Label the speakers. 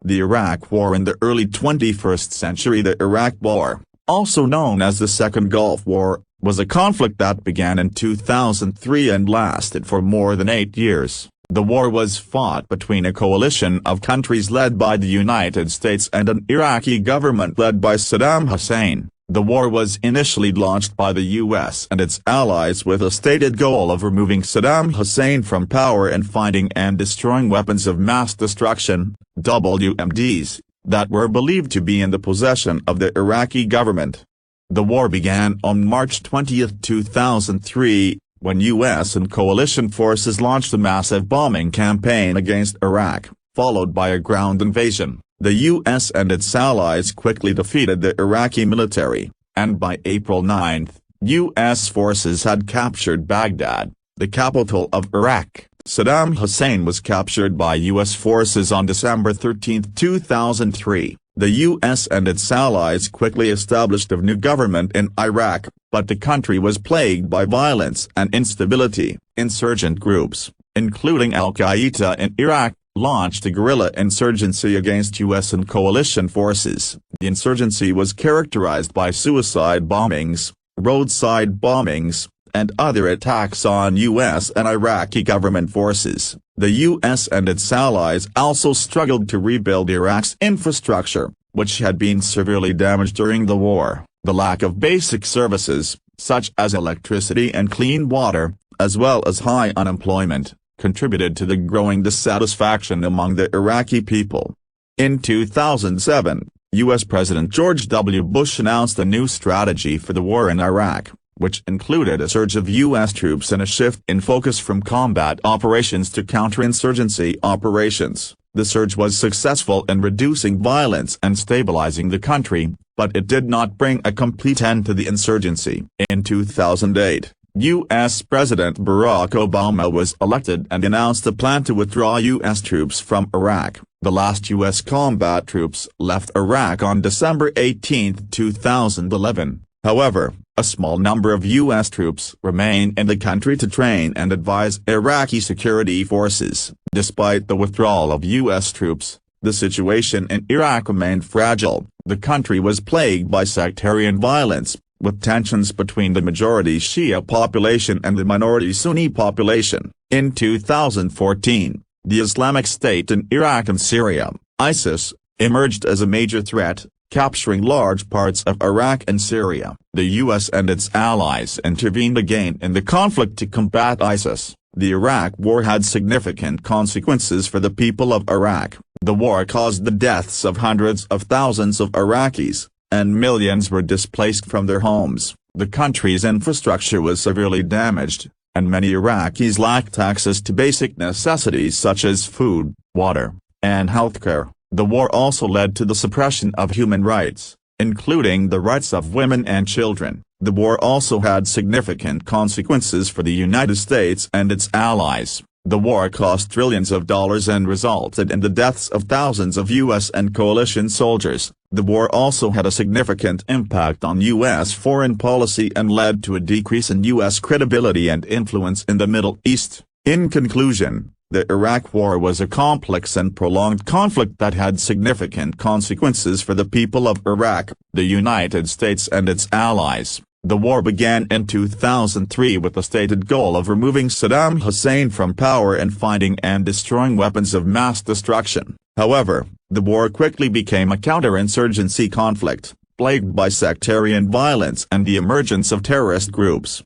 Speaker 1: The Iraq War. In the early 21st century, the Iraq War, also known as the Second Gulf War, was a conflict that began in 2003 and lasted for more than 8 years. The war was fought between a coalition of countries led by the United States and an Iraqi government led by Saddam Hussein. The war was initially launched by the U.S. and its allies with a stated goal of removing Saddam Hussein from power and finding and destroying weapons of mass destruction, WMDs, that were believed to be in the possession of the Iraqi government. The war began on March 20, 2003, when U.S. and coalition forces launched a massive bombing campaign against Iraq, followed by a ground invasion. The U.S. and its allies quickly defeated the Iraqi military, and by April 9, U.S. forces had captured Baghdad, the capital of Iraq. Saddam Hussein was captured by U.S. forces on December 13, 2003. The U.S. and its allies quickly established a new government in Iraq, but the country was plagued by violence and instability. Insurgent groups, including Al-Qaeda in Iraq, launched a guerrilla insurgency against U.S. and coalition forces. The insurgency was characterized by suicide bombings, roadside bombings, and other attacks on U.S. and Iraqi government forces. The U.S. and its allies also struggled to rebuild Iraq's infrastructure, which had been severely damaged during the war. The lack of basic services, such as electricity and clean water, as well as high unemployment, contributed to the growing dissatisfaction among the Iraqi people. In 2007, U.S. President George W. Bush announced a new strategy for the war in Iraq, which included a surge of U.S. troops and a shift in focus from combat operations to counterinsurgency operations. The surge was successful in reducing violence and stabilizing the country, but it did not bring a complete end to the insurgency. In 2008, U.S. President Barack Obama was elected and announced a plan to withdraw U.S. troops from Iraq. The last U.S. combat troops left Iraq on December 18, 2011. However, a small number of U.S. troops remain in the country to train and advise Iraqi security forces. Despite the withdrawal of U.S. troops, the situation in Iraq remained fragile. The country was plagued by sectarian violence, with tensions between the majority Shia population and the minority Sunni population. In 2014, the Islamic State in Iraq and Syria, ISIS, emerged as a major threat, capturing large parts of Iraq and Syria. The U.S. and its allies intervened again in the conflict to combat ISIS. The Iraq War had significant consequences for the people of Iraq. The war caused the deaths of hundreds of thousands of Iraqis, and millions were displaced from their homes. The country's infrastructure was severely damaged, and many Iraqis lacked access to basic necessities such as food, water, and healthcare. The war also led to the suppression of human rights, including the rights of women and children. The war also had significant consequences for the United States and its allies. The war cost trillions of dollars and resulted in the deaths of thousands of U.S. and coalition soldiers. The war also had a significant impact on U.S. foreign policy and led to a decrease in U.S. credibility and influence in the Middle East. In conclusion, the Iraq War was a complex and prolonged conflict that had significant consequences for the people of Iraq, the United States and its allies. The war began in 2003 with the stated goal of removing Saddam Hussein from power and finding and destroying weapons of mass destruction. However, the war quickly became a counterinsurgency conflict, plagued by sectarian violence and the emergence of terrorist groups.